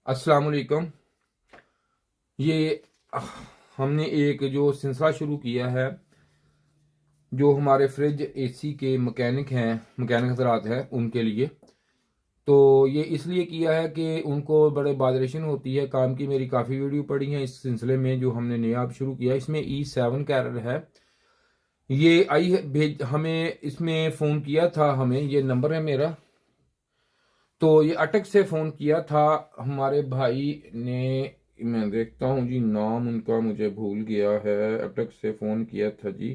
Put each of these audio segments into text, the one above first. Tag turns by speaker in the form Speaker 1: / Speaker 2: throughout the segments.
Speaker 1: अस्सलाम वालेकुम। ये हमने एक जो सिलसिला शुरू किया है, जो हमारे फ्रिज एसी के मैकेनिक हजरात हैं उनके लिए। तो ये इसलिए किया है कि उनको बड़े बादरेशन होती है काम की। मेरी काफ़ी वीडियो पड़ी हैं इस सिलसिले में जो हमने नया अब शुरू किया। इसमें E7 का एरर है। ये आई है भेज हमें, इसमें फ़ोन किया था, हमें ये नंबर है मेरा। तो ये अटक से फ़ोन किया था हमारे भाई ने। मैं देखता हूँ जी, नाम उनका मुझे भूल गया है। अटक से फ़ोन किया था जी।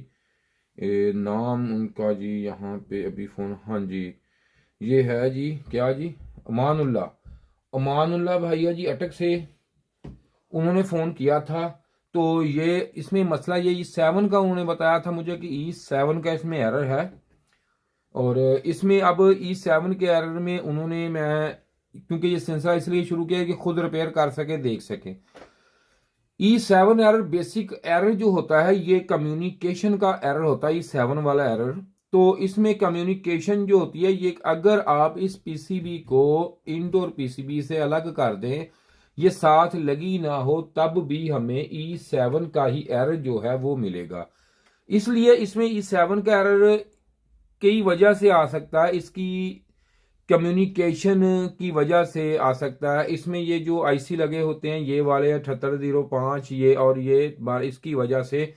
Speaker 1: नाम उनका जी यहाँ पे अभी फ़ोन, हाँ जी ये है जी, क्या जी, अमानुल्ला। अमानुल्ला भैया जी अटक से उन्होंने फ़ोन किया था। तो ये इसमें मसला ये E7 का उन्होंने बताया था मुझे कि E7 का इसमें एरर है। और इसमें अब E7 के एरर में उन्होंने, मैं क्योंकि ये सिलसिला इसलिए शुरू किया है कि खुद रिपेयर कर सके, देख सके। E7 एरर, बेसिक एरर जो होता है ये कम्युनिकेशन का एरर होता है, E7 वाला एरर। तो इसमें कम्युनिकेशन जो होती है ये, अगर आप इस पीसीबी को इंडोर पीसीबी से अलग कर दें, ये साथ लगी ना हो, तब भी हमें E7 का ही एरर जो है वो मिलेगा। इसलिए इसमें E7 का एरर कई वजह से आ सकता है। इसकी कम्युनिकेशन की वजह से आ सकता है। इसमें ये जो आईसी लगे होते हैं ये वाले 7805, ये और ये इसकी वजह से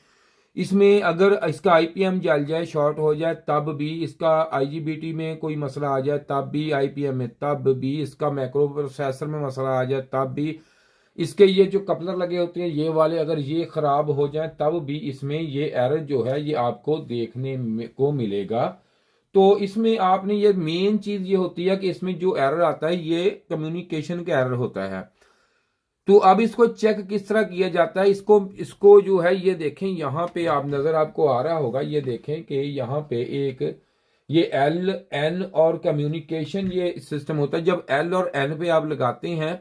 Speaker 1: इसमें अगर इसका आईपीएम जल जाए, शॉर्ट हो जाए, तब भी इसका आईजीबीटी में कोई मसला आ जाए, तब भी आईपीएम में, तब भी इसका मैक्रो प्रोसेसर में मसला आ जाए, तब भी इसके ये जो कपलर लगे होते हैं ये वाले अगर ये खराब हो जाए, तब भी इसमें ये एरर जो है ये आपको देखने को मिलेगा। तो इसमें आपने, ये मेन चीज ये होती है कि इसमें जो एरर आता है ये कम्युनिकेशन का एरर होता है। तो अब इसको चेक किस तरह किया जाता है, इसको इसको जो है ये देखें, यहाँ पे आप नजर आपको आ रहा होगा, ये देखें कि यहाँ पे एक ये एल एन और कम्युनिकेशन ये सिस्टम होता है। जब एल और एन पे आप लगाते हैं,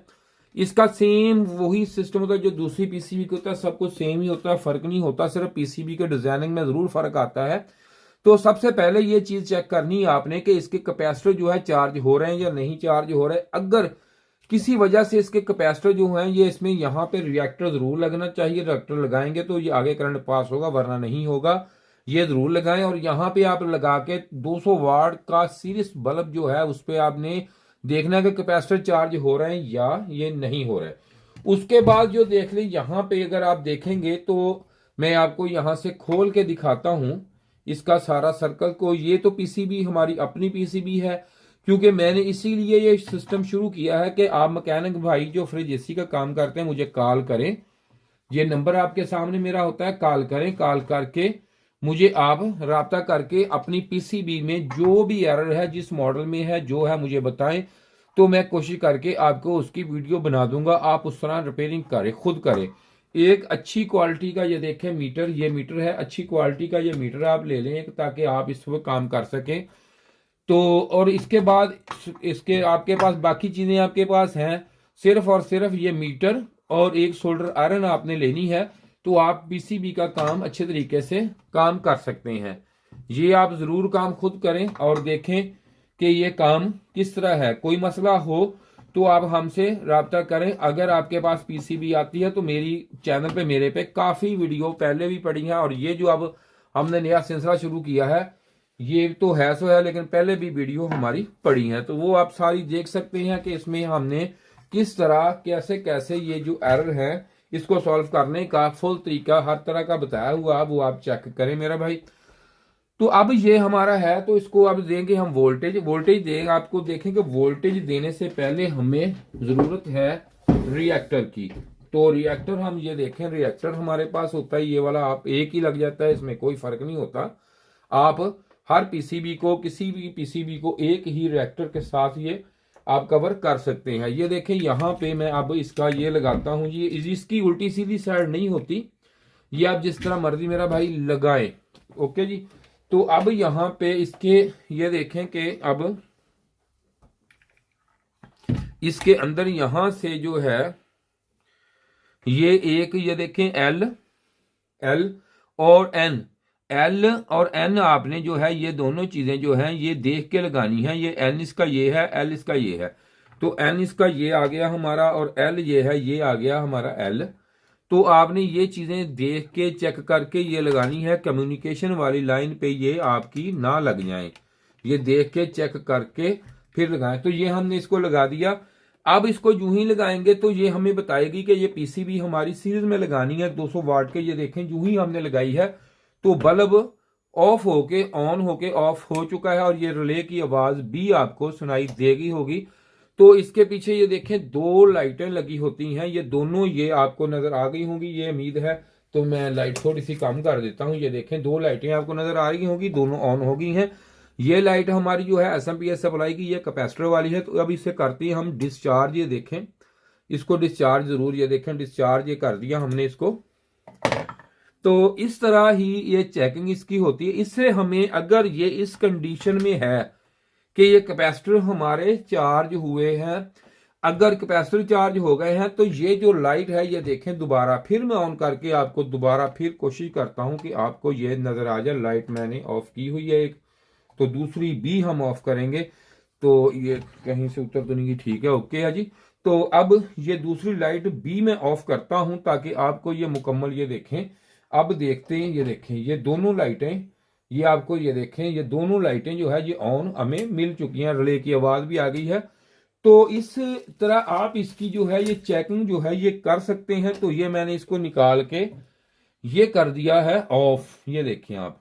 Speaker 1: इसका सेम वही सिस्टम होता है जो दूसरी पीसीबी का होता है। सब कुछ सेम ही होता है, फर्क नहीं होता, सिर्फ पीसीबी के डिजाइनिंग में जरूर फर्क आता है। तो सबसे पहले ये चीज चेक करनी है आपने कि इसके कैपेसिटर जो है चार्ज हो रहे हैं या नहीं चार्ज हो रहे हैं। अगर किसी वजह से इसके कैपेसिटर जो हैं ये, इसमें यहाँ पे रिएक्टर जरूर लगना चाहिए। रिएक्टर लगाएंगे तो ये आगे करंट पास होगा, वरना नहीं होगा। ये जरूर लगाएं। और यहाँ पे आप लगा के 200 वाट का सीरीज बल्ब जो है उस पर आपने देखना है कि कैपेसिटर चार्ज हो रहे हैं या ये नहीं हो रहे। उसके बाद जो देख लें, यहाँ पे अगर आप देखेंगे तो मैं आपको यहाँ से खोल के दिखाता हूँ इसका सारा सर्कल को। ये तो पीसीबी हमारी अपनी पीसीबी है, क्योंकि मैंने इसीलिए ये सिस्टम शुरू किया है कि आप मैकेनिक भाई जो फ्रिज एसी का काम करते हैं मुझे कॉल करें। ये नंबर आपके सामने मेरा होता है, कॉल करें। कॉल करके मुझे आप राब्ता करके अपनी पीसीबी में जो भी एरर है, जिस मॉडल में है, जो है मुझे बताएं। तो मैं कोशिश करके आपको उसकी वीडियो बना दूंगा। आप उस तरह रिपेयरिंग करें, खुद करें। एक अच्छी क्वालिटी का ये देखें मीटर, ये मीटर है, अच्छी क्वालिटी का ये मीटर आप ले लें ताकि आप इस पर काम कर सकें। तो और इसके बाद इसके आपके पास बाकी चीजें आपके पास हैं, सिर्फ और सिर्फ ये मीटर और एक सोल्डर आयरन आपने लेनी है। तो आप पीसीबी का काम अच्छे तरीके से काम कर सकते हैं। ये आप जरूर काम खुद करें और देखें कि ये काम किस तरह है। कोई मसला हो तो आप हमसे राब्ता करें। अगर आपके पास पीसीबी आती है तो मेरी चैनल पे, मेरे पे काफी वीडियो पहले भी पड़ी हैं, और ये जो अब हमने नया सिलसिला शुरू किया है ये तो है सो है, लेकिन पहले भी वीडियो हमारी पड़ी है, तो वो आप सारी देख सकते हैं कि इसमें हमने किस तरह कैसे कैसे ये जो एरर है इसको सॉल्व करने का फुल तरीका हर तरह का बताया हुआ, वो आप चेक करें मेरा भाई। तो अब ये हमारा है, तो इसको अब देंगे हम वोल्टेज। वोल्टेज देंगे आपको, देखेंगे वोल्टेज देने से पहले हमें जरूरत है रिएक्टर की। तो रिएक्टर हम ये देखें, रिएक्टर हमारे पास होता है ये वाला, आप एक ही लग जाता है, इसमें कोई फर्क नहीं होता। आप हर पीसीबी को, किसी भी पीसीबी को एक ही रिएक्टर के साथ ये आप कवर कर सकते हैं। ये देखें यहाँ पे मैं अब इसका ये लगाता हूँ, ये इसकी उल्टी सीधी साइड नहीं होती, ये आप जिस तरह मर्जी मेरा भाई लगाएं। ओके जी। तो अब यहाँ पे इसके ये देखें कि अब इसके अंदर यहां से जो है ये एक, ये देखें एल एल और एन, एल और एन आपने जो है ये दोनों चीजें जो हैं ये देख के लगानी है। ये एन इसका ये है, एल इसका ये है। तो एन इसका ये आ गया हमारा, और एल ये है, ये आ गया हमारा एल। तो आपने ये चीजें देख के चेक करके ये लगानी है, कम्युनिकेशन वाली लाइन पे ये आपकी ना लग जाए, ये देख के चेक करके फिर लगाएं। तो ये हमने इसको लगा दिया। अब इसको यूं ही लगाएंगे तो ये हमें बताएगी कि ये पीसीबी हमारी सीरीज में लगानी है 200 वाट के। ये देखें यूं ही हमने लगाई है तो बल्ब ऑफ होके ऑन होके ऑफ हो चुका है, और ये रिले की आवाज भी आपको सुनाई देगी होगी। तो इसके पीछे ये देखें 2 लाइटें लगी होती हैं, ये दोनों ये आपको नजर आ गई होंगी, ये उम्मीद है। तो मैं लाइट थोड़ी सी कम कर देता हूं। ये देखें 2 लाइटें आपको नजर आ रही होंगी, दोनों ऑन हो गई हैं। ये लाइट हमारी जो है एसएमपीएस सप्लाई की, ये कैपेसिटर वाली है। तो अब इसे करते हैं हम डिस्चार्ज। ये देखें इसको डिस्चार्ज जरूर, ये देखें डिस्चार्ज ये कर दिया हमने इसको। तो इस तरह ही ये चेकिंग इसकी होती है। इससे हमें अगर ये इस कंडीशन में है कि ये कैपेसिटर हमारे चार्ज हुए हैं, अगर कैपेसिटर चार्ज हो गए हैं, तो ये जो लाइट है ये देखें दोबारा फिर मैं ऑन करके आपको दोबारा फिर कोशिश करता हूं कि आपको ये नजर आ जाए। लाइट मैंने ऑफ की हुई है एक, तो दूसरी भी हम ऑफ करेंगे। तो ये कहीं से उतर तो नहीं गई, ठीक है, ओके है जी। तो अब ये दूसरी लाइट भी मैं ऑफ करता हूं ताकि आपको ये मुकम्मल ये देखें। अब देखते हैं, ये देखें ये दोनों लाइटें, ये आपको ये देखें ये दोनों लाइटें जो है ये ऑन हमें मिल चुकी हैं, रिले की आवाज भी आ गई है। तो इस तरह आप इसकी जो है ये चेकिंग जो है ये कर सकते हैं। तो ये मैंने इसको निकाल के ये कर दिया है ऑफ, ये देखें आप,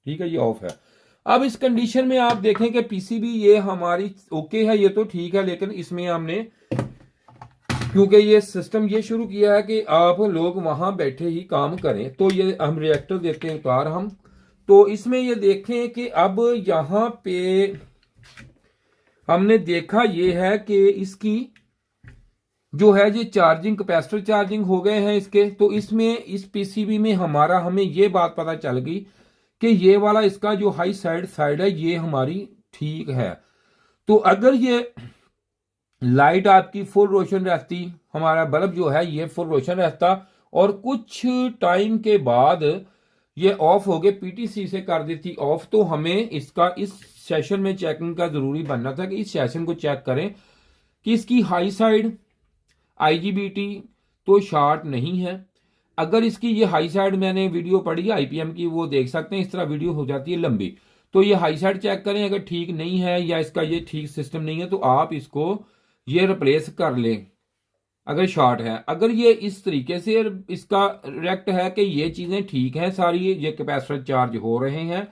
Speaker 1: ठीक है, ये ऑफ है। अब इस कंडीशन में आप देखें कि पीसीबी ये हमारी ओके है, ये तो ठीक है, लेकिन इसमें हमने क्योंकि ये सिस्टम ये शुरू किया है कि आप लोग वहां बैठे ही काम करें, तो ये हम रिएक्टर देते हैं उतार हम। तो इसमें ये देखें कि अब यहां पे हमने देखा ये है कि इसकी जो है ये चार्जिंग कैपेसिटर चार्जिंग हो गए हैं इसके। तो इसमें इस पीसीबी में हमें ये बात पता चल गई कि ये वाला इसका जो हाई साइड है ये हमारी ठीक है। तो अगर ये लाइट आपकी फुल रोशन रहती, हमारा बल्ब जो है ये फुल रोशन रहता, और कुछ टाइम के बाद ये ऑफ हो गए, पीटीसी से कर देती ऑफ, तो हमें इसका इस सेशन में चेकिंग का जरूरी बनना था कि इस सेशन को चेक करें कि इसकी हाई साइड आईजीबीटी तो शॉर्ट नहीं है। अगर इसकी ये हाई साइड, मैंने वीडियो पढ़ी आईपीएम की, वो देख सकते हैं, इस तरह वीडियो हो जाती है लंबी। तो ये हाई साइड चेक करें, अगर ठीक नहीं है या इसका ये ठीक सिस्टम नहीं है तो आप इसको ये रिप्लेस कर लें अगर शॉर्ट है। अगर ये इस तरीके से इसका रिएक्ट है कि ये चीजें ठीक हैं सारी, ये कैपेसिटर चार्ज हो रहे हैं,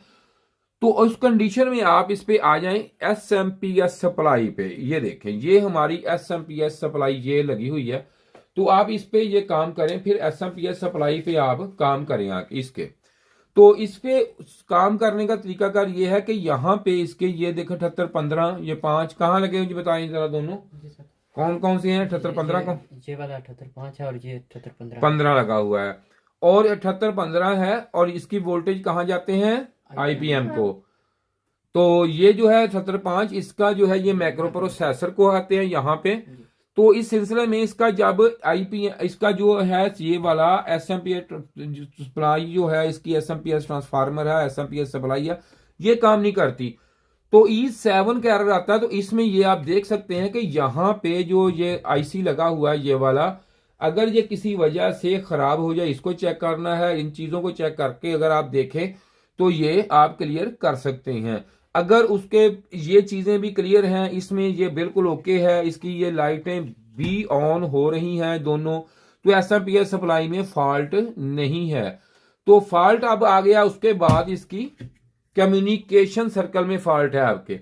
Speaker 1: तो उस कंडीशन में आप इस पे आ जाएं एसएमपीएस सप्लाई पे। ये देखें ये हमारी एसएमपीएस सप्लाई ये लगी हुई है, तो आप इस पे ये काम करें, फिर एसएमपीएस सप्लाई पे आप काम करें इसके। तो इस पे काम करने का तरीकाकार ये है कि यहाँ पे इसके ये देखो 7815 ये 5 कहाँ लगे मुझे बताएं जरा, दोनों कौन कौन से हैं? 7815 को
Speaker 2: ये वाला 78.5 है और ये
Speaker 1: 7815 लगा हुआ है, और 7815 है, और इसकी वोल्टेज कहाँ जाते हैं? आईपीएम को। तो ये जो है 78.5 इसका जो है ये मैक्रो प्रोसेसर को आते हैं यहाँ पे। तो इस सिलसिले में इसका जब आईपीएम इसका जो है ये वाला एसएमपीएस सप्लाई जो है इसकी एसएमपीएस ट्रांसफार्मर है, एसएमपीएस सप्लाई है, ये काम नहीं करती। तो E7 का एरर आता है। तो इसमें ये आप देख सकते हैं कि यहाँ पे जो ये आईसी लगा हुआ है ये वाला, अगर ये किसी वजह से खराब हो जाए, इसको चेक करना है। इन चीजों को चेक करके अगर आप देखें तो ये आप क्लियर कर सकते हैं। अगर उसके ये चीजें भी क्लियर हैं, इसमें ये बिल्कुल ओके है, इसकी ये लाइटें भी ऑन हो रही हैं दोनों, तो एसएमपीएस सप्लाई में फॉल्ट नहीं है। तो फॉल्ट अब आ गया उसके बाद इसकी कम्युनिकेशन सर्कल में फॉल्ट है आपके,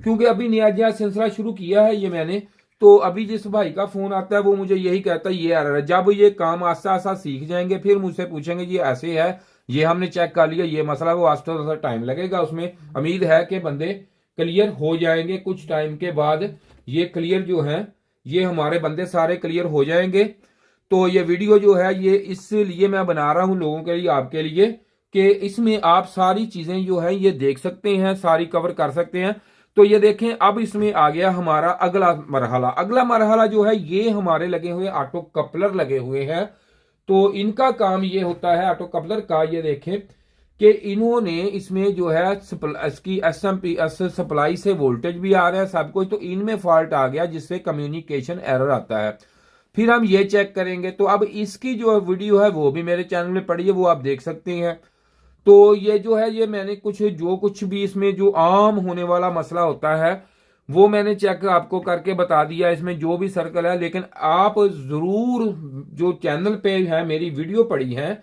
Speaker 1: क्योंकि अभी नया सिलसिला शुरू किया है ये मैंने। तो अभी जिस भाई का फोन आता है वो मुझे यही कहता है ये आ रहा है। जब ये काम आस्ता आस्ता सीख जाएंगे फिर मुझसे पूछेंगे ये ऐसे है, ये हमने चेक कर लिया, ये मसला, वो आस्ता आस्ता टाइम लगेगा उसमें। उम्मीद है कि बंदे क्लियर हो जाएंगे कुछ टाइम के बाद, ये क्लियर जो है ये हमारे बंदे सारे क्लियर हो जाएंगे। तो ये वीडियो जो है ये इसलिए मैं बना रहा हूं लोगों के लिए, आपके लिए, कि इसमें आप सारी चीजें जो है ये देख सकते हैं, सारी कवर कर सकते हैं। तो ये देखें अब इसमें आ गया हमारा अगला मरहला। अगला मरहला जो है ये हमारे लगे हुए ऑटो कपलर लगे हुए हैं। तो इनका काम ये होता है ऑटो कपलर का, ये देखें कि इन्होंने इसमें जो है इसकी एसएमपीएस सप्लाई से वोल्टेज भी आ रहा है सब कुछ, तो इनमें फॉल्ट आ गया जिससे कम्युनिकेशन एरर आता है। फिर हम ये चेक करेंगे। तो अब इसकी जो वीडियो है वो भी मेरे चैनल में पड़ी है, वो आप देख सकते हैं। तो ये जो है, ये मैंने कुछ भी इसमें जो आम होने वाला मसला होता है वो मैंने चेक आपको करके बता दिया, इसमें जो भी सर्कल है। लेकिन आप जरूर जो चैनल पे है मेरी वीडियो पड़ी है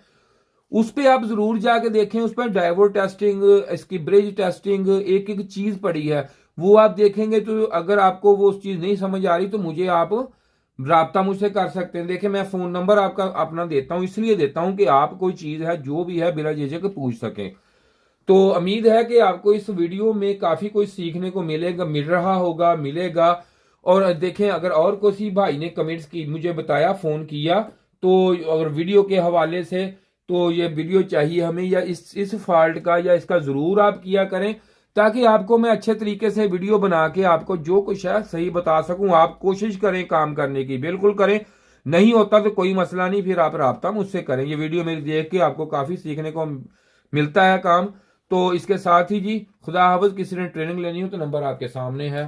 Speaker 1: उस पे आप जरूर जाके देखें, उस पर डायोड टेस्टिंग, इसकी ब्रिज टेस्टिंग, एक एक चीज पड़ी है, वो आप देखेंगे। तो अगर आपको वो उस चीज नहीं समझ आ रही तो मुझे आप राब्ता मुझसे कर सकते हैं। देखिए, मैं फोन नंबर आपका अपना देता हूं, इसलिए देता हूं कि आप कोई चीज है जो भी है बिना झिझक पूछ सकें। तो उम्मीद है कि आपको इस वीडियो में काफी कुछ सीखने को मिल रहा होगा, मिलेगा। और देखें, अगर और किसी भाई ने कमेंट्स की मुझे बताया, फोन किया, तो अगर वीडियो के हवाले से, तो ये वीडियो चाहिए हमें, या इस फॉल्ट का या इसका जरूर आप किया करें, ताकि आपको मैं अच्छे तरीके से वीडियो बना के आपको जो कुछ है सही बता सकूं। आप कोशिश करें काम करने की, बिल्कुल करें। नहीं होता तो कोई मसला नहीं, फिर आप राब्ता मुझसे करें। ये वीडियो मेरी देख के आपको काफी सीखने को मिलता है काम। तो इसके साथ ही जी, खुदा हाफिज। किसी ने ट्रेनिंग लेनी हो तो नंबर आपके सामने है।